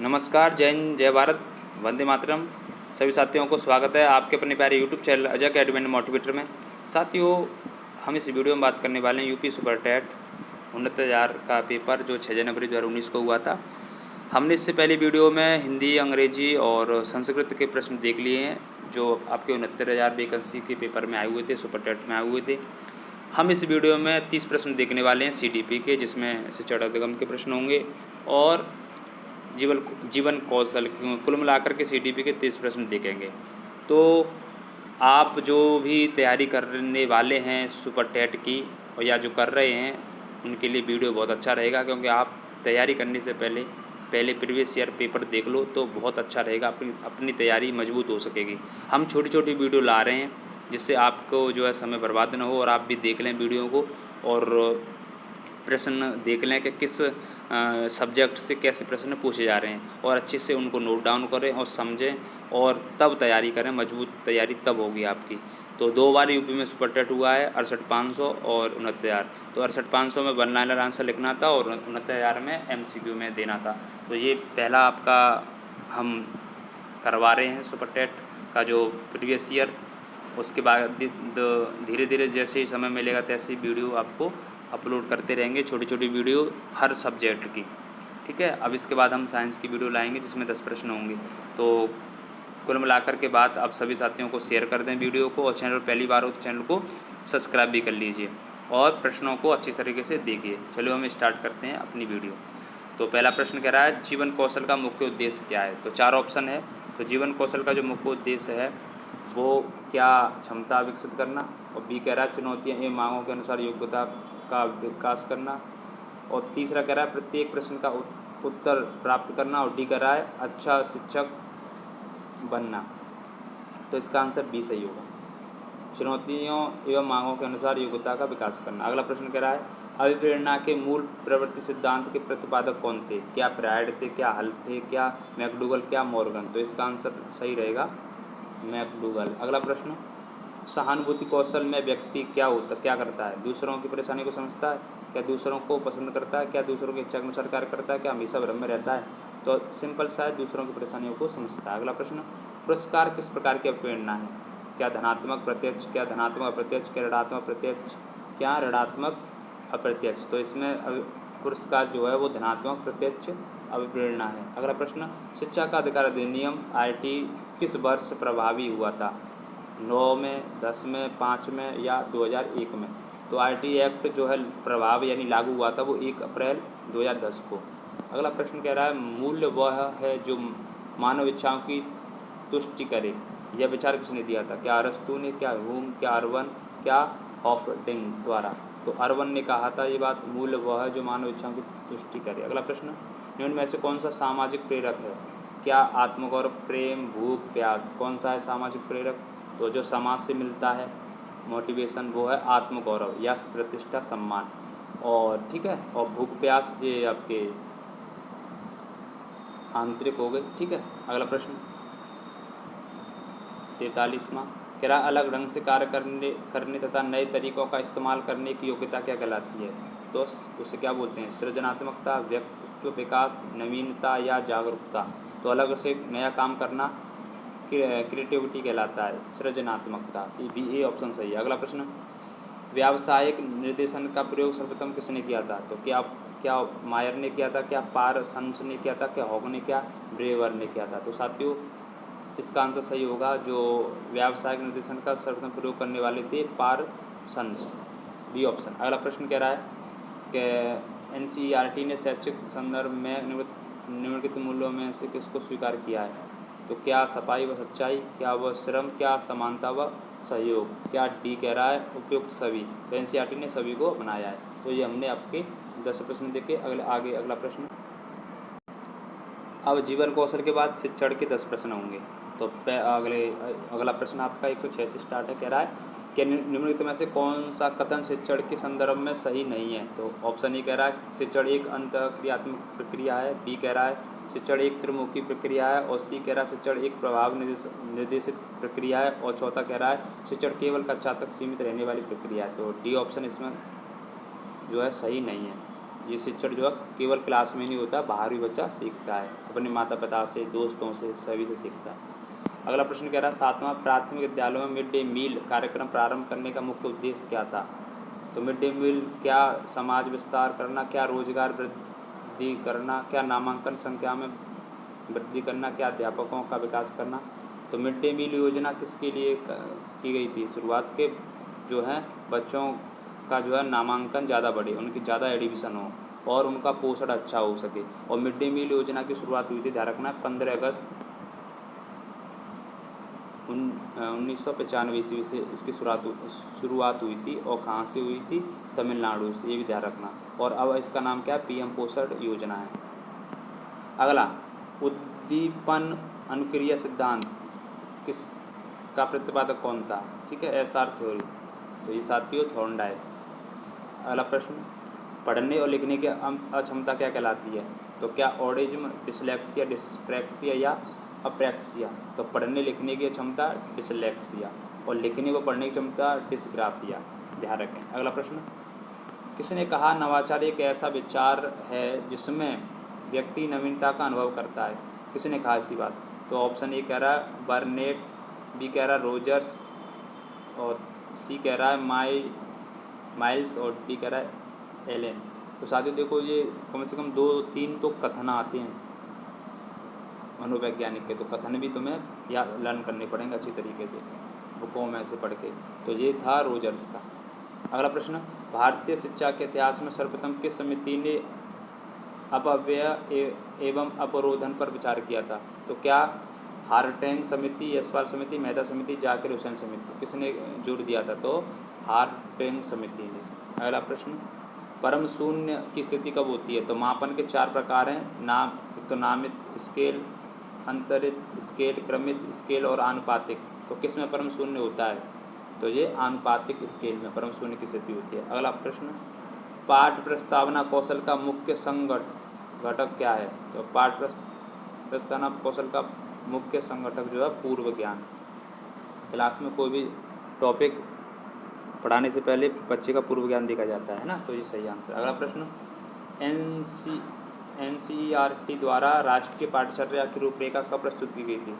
नमस्कार, जय हिंद, जय भारत, वंदे मातरम। सभी साथियों को स्वागत है आपके अपने प्यारे YouTube channel Ajay academy and motivator में। साथियों, हम इस वीडियो में बात करने वाले हैं यूपी सुपर टेट 69,000 का पेपर जो 6 जनवरी 2019 को हुआ था। हमने इससे पहले वीडियो में हिंदी, अंग्रेजी और संस्कृत के प्रश्न देख लिए हैं जो आपके 69,000 वैकेंसी के पेपर में आए हुए थे, सुपर टेट में आए हुए थे। हम इस वीडियो में 30 प्रश्न देखने वाले हैं सीडीपी के, जिसमें शिक्षण अधिगम के प्रश्न होंगे और जीवन कौशल, कुल मिलाकर के सीडीपी के 30 प्रश्न देखेंगे। तो आप जो भी तैयारी करने वाले हैं सुपर टेट की और या जो कर रहे हैं, उनके लिए वीडियो बहुत अच्छा रहेगा, क्योंकि आप तैयारी करने से पहले प्रीवियस ईयर पेपर देख लो तो बहुत अच्छा रहेगा, अपनी तैयारी मजबूत हो सकेगी। हम छोटी छोटी वीडियो ला रहे हैं जिससे आपको जो है समय बर्बाद न हो और आप भी देख लें वीडियो को और प्रश्न देख लें कि किस सब्जेक्ट से कैसे प्रश्न पूछे जा रहे हैं और अच्छे से उनको नोट डाउन करें और समझें और तब तैयारी करें। मजबूत तैयारी तब होगी आपकी। तो 2 बार यूपी में सुपर टेट हुआ है, 68,500 और 69,000। तो 68,500 में वन लाइनर आंसर लिखना था और 69,000 में MCQ में देना था। तो ये पहला आपका हम करवा रहे हैं सुपर टेट का जो प्रीवियस ईयर। उसके बाद धीरे धीरे जैसे ही समय मिलेगा तैसे ही वीडियो आपको अपलोड करते रहेंगे, छोटी छोटी वीडियो हर सब्जेक्ट की। ठीक है, अब इसके बाद हम साइंस की वीडियो लाएंगे जिसमें 10 प्रश्न होंगे। तो कुल मिलाकर के बाद आप सभी साथियों को शेयर कर दें वीडियो को, और चैनल पहली बार हो तो चैनल को सब्सक्राइब भी कर लीजिए और प्रश्नों को अच्छी तरीके से देखिए। चलिए हम स्टार्ट करते हैं अपनी वीडियो। तो पहला प्रश्न कह रहा है जीवन कौशल का मुख्य उद्देश्य क्या है। तो 4 ऑप्शन है। तो जीवन कौशल का जो मुख्य उद्देश्य है वो क्या क्षमता विकसित करना, और बी कह रहा है चुनौतियाँ एवं मांगों के अनुसार योग्यता का विकास करना, और तीसरा कह रहा है प्रत्येक प्रश्न का उत्तर प्राप्त करना, और डी कह रहा है अच्छा शिक्षक बनना। तो इसका आंसर बी सही होगा, चुनौतियों एवं मांगों के अनुसार योग्यता का विकास करना। अगला प्रश्न कह रहा है अभिप्रेरणा के मूल प्रवृत्ति सिद्धांत के प्रतिपादक कौन थे। क्या फ्रायड थे, क्या हल थे, क्या मैकडूगल, क्या मॉर्गन। तो इसका आंसर सही रहेगा मैकडूगल। अगला प्रश्न सहानुभूति कौशल में व्यक्ति क्या करता है। दूसरों की परेशानी को समझता है, क्या दूसरों को पसंद करता है, क्या दूसरों की इच्छा के अनुसार कार्य करता है, क्या हमेशा भ्रम में रहता है। तो सिंपल सा है, दूसरों की परेशानियों को समझता है। अगला प्रश्न पुरस्कार किस प्रकार की अवप्रेरणा है। क्या धनात्मक प्रत्यक्ष, क्या धनात्मक अप्रत्यक्ष, क्या ऋणात्मक प्रत्यक्ष, क्या ऋणात्मक अप्रत्यक्ष। तो इसमें पुरस्कार जो है वो धनात्मक प्रत्यक्ष अभिप्रेरणा है। अगला प्रश्न शिक्षा का अधिकार अधिनियम RT किस वर्ष प्रभावी हुआ था। 9 में, 10 में, 5 में या 2001 में। तो RT एक्ट जो है प्रभाव यानी लागू हुआ था वो 1 अप्रैल 2010 को। अगला प्रश्न कह रहा है मूल्य वह है जो मानव इच्छाओं की तुष्टि करे। यह विचार किसने दिया था। क्या अरस्तु ने, क्या ह्यूम, क्या अर्वन, क्या हॉफडिंग द्वारा। तो अर्वन ने कहा था ये बात, मूल्य वह है जो मानव इच्छाओं की तुष्टि करे। अगला प्रश्न निम्न में से कौन सा सामाजिक प्रेरक है। क्या आत्मगौरव, प्रेम, भूख, प्यास। कौन सा है सामाजिक प्रेरक। तो जो समाज से मिलता है मोटिवेशन वो है आत्मगौरव या प्रतिष्ठा, सम्मान। और ठीक है, और भूख प्यास ये आपके आंतरिक हो गए। ठीक है, अगला प्रश्न 43वां कह रहा अलग ढंग से कार्य करने तथा नए तरीकों का इस्तेमाल करने की योग्यता क्या कहलाती है। तो उसे क्या बोलते हैं, सृजनात्मकता, व्यक्तित्व विकास, नवीनता या जागरूकता। तो अलग से नया काम करना क्रिएटिविटी कहलाता है, सृजनात्मकता। ये ऑप्शन सही है। अगला प्रश्न व्यावसायिक निर्देशन का प्रयोग सर्वप्रथम किसने किया था। तो क्या मायर ने किया था, क्या पारसन्स ने किया था, क्या हॉग ने, क्या ब्रेवर ने किया था। तो साथियों इसका आंसर सही होगा, जो व्यावसायिक निर्देशन का सर्वप्रथम प्रयोग करने वाले थे पारसन्स, बी ऑप्शन। अगला प्रश्न कह रहा है कि NCERT ने शैक्षिक संदर्भ में निम्नलिखित मूल्यों में से किसको स्वीकार किया है। तो क्या सफाई व सच्चाई, क्या वह श्रम, क्या समानता व सहयोग, क्या डी कह रहा है उपयुक्त सभी। तो NCERT ने सभी को अपनाया है। तो ये हमने आपके 10 प्रश्न देखे। अगला प्रश्न अब जीवन कौशल के बाद शिक्षण के 10 प्रश्न होंगे। तो अगला प्रश्न आपका 106 से स्टार्ट है। कह रहा है कि निम्नलिखित में से कौन सा कथन शिक्षण के संदर्भ में सही नहीं है। तो ऑप्शन ए कह रहा है शिक्षण एक अंतःक्रियात्मक प्रक्रिया है, बी कह रहा है शिक्षण एक त्रिमुखी प्रक्रिया है, और सी कह रहा है शिक्षण एक प्रभाव निर्देशित प्रक्रिया है, और चौथा कह रहा है शिक्षण केवल कक्षा तक सीमित रहने वाली प्रक्रिया है। तो डी ऑप्शन इसमें जो है सही नहीं है। ये शिक्षण जो है केवल क्लास में नहीं होता, बाहर भी बच्चा सीखता है, अपने माता पिता से, दोस्तों से, सभी से सीखता है। अगला प्रश्न कह रहा है 7वां, प्राथमिक विद्यालयों में मिड डे मील कार्यक्रम प्रारंभ करने का मुख्य उद्देश्य क्या था। तो मिड डे मील क्या समाज विस्तार करना, क्या रोजगार वृद्धि करना, क्या नामांकन संख्या में वृद्धि करना, क्या अध्यापकों का विकास करना। तो मिड डे मील योजना किसके लिए की गई थी। शुरुआत के जो है बच्चों का जो है नामांकन ज़्यादा बढ़े, उनकी ज़्यादा एडमिशन हो और उनका पोषण अच्छा हो सके। और मिड डे मील योजना की शुरुआत हुई थी, ध्यान रखना, 15 अगस्त 1995 ईस्वी से इसकी शुरुआत हुई थी। और कहाँ से हुई थी, तमिलनाडु से, ये भी ध्यान रखना। और अब इसका नाम क्या है, पीएम पोषण योजना है। अगला, उद्दीपन अनुक्रिया सिद्धांत किस का प्रतिपादक कौन था। ठीक है, एसआर थ्योरी, तो ये साथियों थॉर्नडाइक। अगला प्रश्न, पढ़ने और लिखने की अक्षमता क्या कहलाती है। तो क्या ऑटिज्म, डिसलेक्सिया, डिस्प्रैक्सिया या अप्रैक्सिया। तो पढ़ने लिखने की क्षमता डिसलेक्सिया और लिखने व पढ़ने की क्षमता डिस्ग्राफिया, ध्यान रखें। अगला प्रश्न, किसने कहा नवाचार एक ऐसा विचार है जिसमें व्यक्ति नवीनता का अनुभव करता है। किसने कहा ऐसी बात। तो ऑप्शन ए कह रहा है बर्नेट, बी कह रहा है रोजर्स, और सी कह रहा है माइल्स, और डी कह रहा है एलेन। तो साथियों देखो, ये कम से कम 2-3 तो कथन आते हैं मनोवैज्ञानिक के, तो कथन भी तुम्हें या लर्न करने पड़ेंगे अच्छी तरीके से बुकों में से पढ़ के। तो ये था रोजर्स का। अगला प्रश्न, भारतीय शिक्षा के इतिहास में सर्वप्रथम किस समिति ने अपव्यय एवं अपरोधन पर विचार किया था। तो क्या हार्टेंग समिति, यशपाल समिति, मेहता समिति, जाकिर हुसैन समिति, किसने जोड़ दिया था। तो हार्टेंग समिति ने। अगला प्रश्न, परम शून्य की स्थिति कब होती है। तो मापन के 4 प्रकार हैं, एक तो नामित स्केल, अंतरित स्केल, क्रमित स्केल और आनुपातिक। तो किस में परम शून्य होता है। तो ये आनुपातिक स्केल में परम शून्य की स्थिति होती है। अगला प्रश्न, पाठ प्रस्तावना कौशल का मुख्य संघटक क्या है। तो पाठ प्रस्तावना कौशल का मुख्य संघटक जो है पूर्व ज्ञान। क्लास में कोई भी टॉपिक पढ़ाने से पहले बच्चे का पूर्व ज्ञान देखा जाता है ना, तो ये सही आंसर। अगला प्रश्न, एनसीईआरटी द्वारा राष्ट्रीय पाठ्यचर्या की रूपरेखा कब प्रस्तुत की गई थी।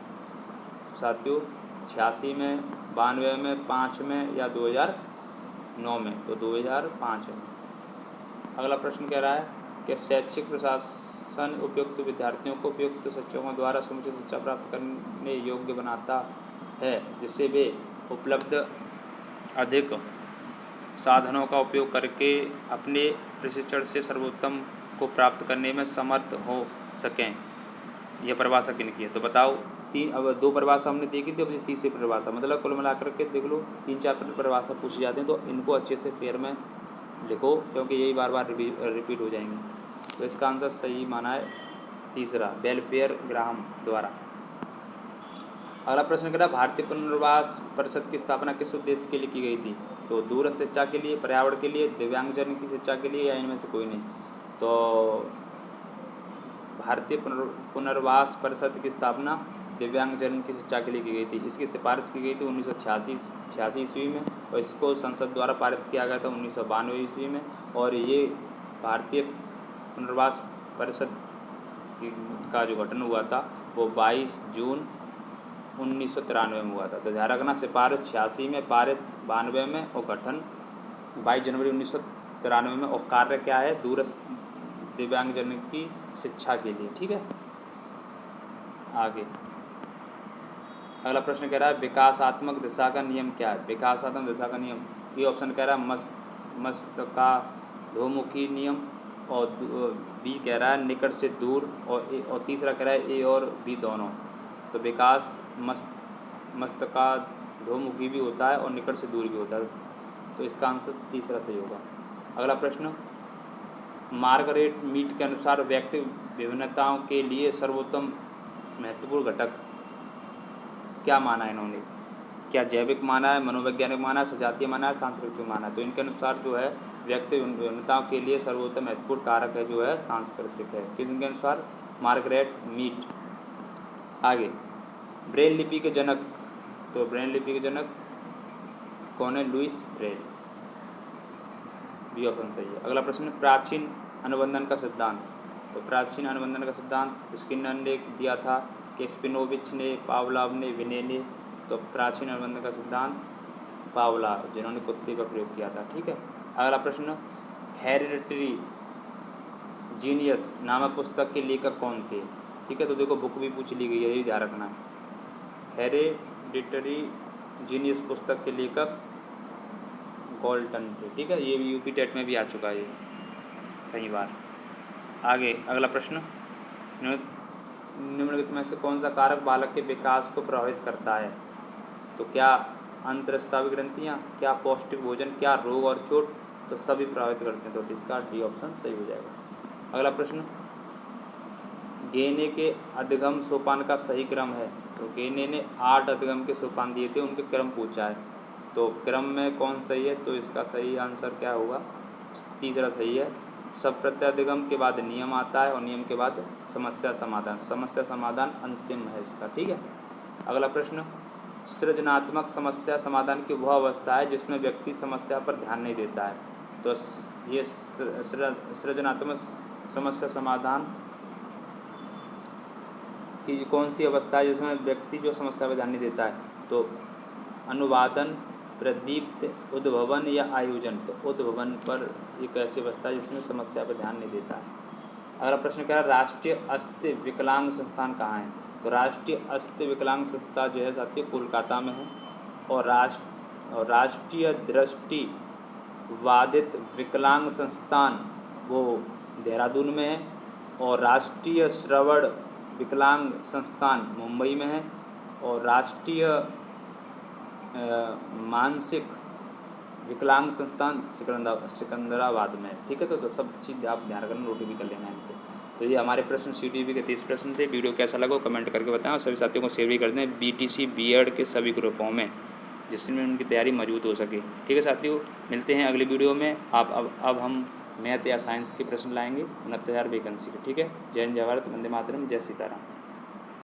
साथियों 86 में, 92 में, 5 में या 2009 में। तो 2005 में। अगला प्रश्न कह रहा है कि शैक्षिक प्रशासन उपयुक्त विद्यार्थियों को उपयुक्त शिक्षकों द्वारा समुचित शिक्षा प्राप्त करने योग्य बनाता है, जिससे वे उपलब्ध अधिक साधनों का उपयोग करके अपने प्रशिक्षण से सर्वोत्तम को प्राप्त करने में समर्थ हो सकें। यह परिभाषा किनकी है। तो बताओ, अब 2 परिभाषा हमने देखी थी, अब ये तीसरी परिभाषा, मतलब कुल मिलाकर के देख लो 3-4 परिभाषा पूछी जाती हैं, तो इनको अच्छे से फेयर में लिखो, क्योंकि यही बार बार रिपीट हो जाएंगी। तो इसका आंसर सही माना है तीसरा, वेलफेयर ग्राहम द्वारा। अगला प्रश्न कह रहा है भारतीय पुनर्वास परिषद की स्थापना किस उद्देश्य के लिए की गई थी। तो दूरस्थ शिक्षा के लिए, पर्यावरण के लिए, दिव्यांगजन की शिक्षा के लिए, या इनमें से कोई नहीं। तो भारतीय पुनर्वास परिषद की स्थापना दिव्यांगजन की शिक्षा के लिए की गई थी। इसकी सिफारिश की गई थी 1986 ईस्वी में, और इसको संसद द्वारा पारित किया गया था 1992 ईस्वी में। और ये भारतीय पुनर्वास परिषद का जो गठन हुआ था वो 22 जून 1993 में हुआ था। तो ध्यान रखना, सिफारिश 86 में, पारित 92 में और गठन 22 जनवरी 1993 में। और कार्य क्या है, दूरस्थ दिव्यांगजन की शिक्षा के लिए। ठीक है, आगे अगला प्रश्न कह रहा है विकासात्मक दिशा का नियम क्या है। विकासात्मक दिशा का नियम, ये ऑप्शन कह रहा है मस्तकाधोमुखी नियम, और बी कह रहा है निकट से दूर, और तीसरा कह रहा है ए और बी दोनों। तो विकास मस्तकाधोमुखी भी होता है और निकट से दूर भी होता है, तो इसका आंसर तीसरा सही होगा। अगला प्रश्न, मार्गरेट मीड के अनुसार व्यक्ति विभिन्नताओं के लिए सर्वोत्तम महत्वपूर्ण घटक क्या माना है इन्होंने। क्या जैविक माना है, मनोवैज्ञानिक माना है, सजातीय माना है, सांस्कृतिक माना है। तो इनके अनुसार जो है व्यक्ति विभिन्नताओं के लिए सर्वोत्तम महत्वपूर्ण कारक है जो है सांस्कृतिक है। किसके अनुसार, मार्गरेट मीड। आगे, ब्रेल लिपि के जनक। तो ब्रेल लिपि के जनक कौन है, लुइस ब्रेल, बी ऑप्शन सही है। अगला प्रश्न, प्राचीन अनुबंधन का सिद्धांत, तो प्राचीन अनुबंधन का सिद्धांत स्किनर ने दिया था कि स्पिनोविच ने, पावलाव ने, विने ने। तो प्राचीन अनुबंधन का सिद्धांत पावलाव, जिन्होंने कुत्ते का प्रयोग किया था। ठीक है। अगला प्रश्न, हेरिडिटरी जीनियस नामक पुस्तक के लेखक कौन थे? ठीक है, तो देखो बुक भी पूछ ली गई है, ये ध्यान रखना। हेरिडिटरी जीनियस पुस्तक के लेखक गॉल्टन थे। ठीक है, ये भी यूपी टेट में भी आ चुका है ये कई बार। आगे अगला प्रश्न, निम्नलिखित में से कौन सा कारक बालक के विकास को प्रभावित करता है? तो क्या अंतरस्रावी ग्रंथियाँ, क्या पौष्टिक भोजन, क्या रोग और चोट? तो सभी प्रभावित करते हैं, तो इसका डी ऑप्शन सही हो जाएगा। अगला प्रश्न, गेने के अधिगम सोपान का सही क्रम है? तो गेने ने 8 अधिगम के सोपान दिए थे, उनके क्रम पूछा है, तो क्रम में कौन सही है? तो इसका सही आंसर क्या होगा? तीसरा सही है। सब प्रत्याधिगम के बाद नियम आता है और नियम के बाद समस्या समाधान, समस्या समाधान अंतिम है इसका। ठीक है। अगला प्रश्न, सृजनात्मक समस्या समाधान की वह अवस्था है जिसमें व्यक्ति समस्या पर ध्यान नहीं देता है। तो ये सृजनात्मक समस्या समाधान की कौन सी अवस्था है जिसमें व्यक्ति जो समस्या पर ध्यान नहीं देता है? तो अनुवादन, प्रदीप्त, उद्भवन या आयोजन। तो उद्भवन पर एक ऐसी अवस्था है जिसमें समस्या पर ध्यान नहीं देता है। अगला प्रश्न क्या है, राष्ट्रीय अस्थि विकलांग संस्थान कहाँ है? तो राष्ट्रीय अस्थि विकलांग संस्था जो है साथियों कोलकाता में है, और राष्ट्रीय दृष्टि बाधित विकलांग संस्थान वो देहरादून में है, और राष्ट्रीय श्रवण विकलांग संस्थान मुंबई में है, और राष्ट्रीय मानसिक विकलांग संस्थान सिकंदराबाद में। ठीक है, तो सब चीज़ आप ध्यान रखना, नोट भी कर लेना है इनको। तो ये हमारे प्रश्न CTV के 30 प्रश्न थे। वीडियो कैसा लगा कमेंट करके बताएं, और सभी साथियों को शेयर भी कर दें BTC BEd के सभी ग्रुपों में, जिसमें उनकी तैयारी मजबूत हो सके। ठीक है साथियों, मिलते हैं अगली वीडियो में। अब हम मैथ या साइंस के प्रश्न लाएंगे 69,000 वैकेंसी के। ठीक है, जय हिंद, जय भारत, वंदे मातरम, जय सीताराम।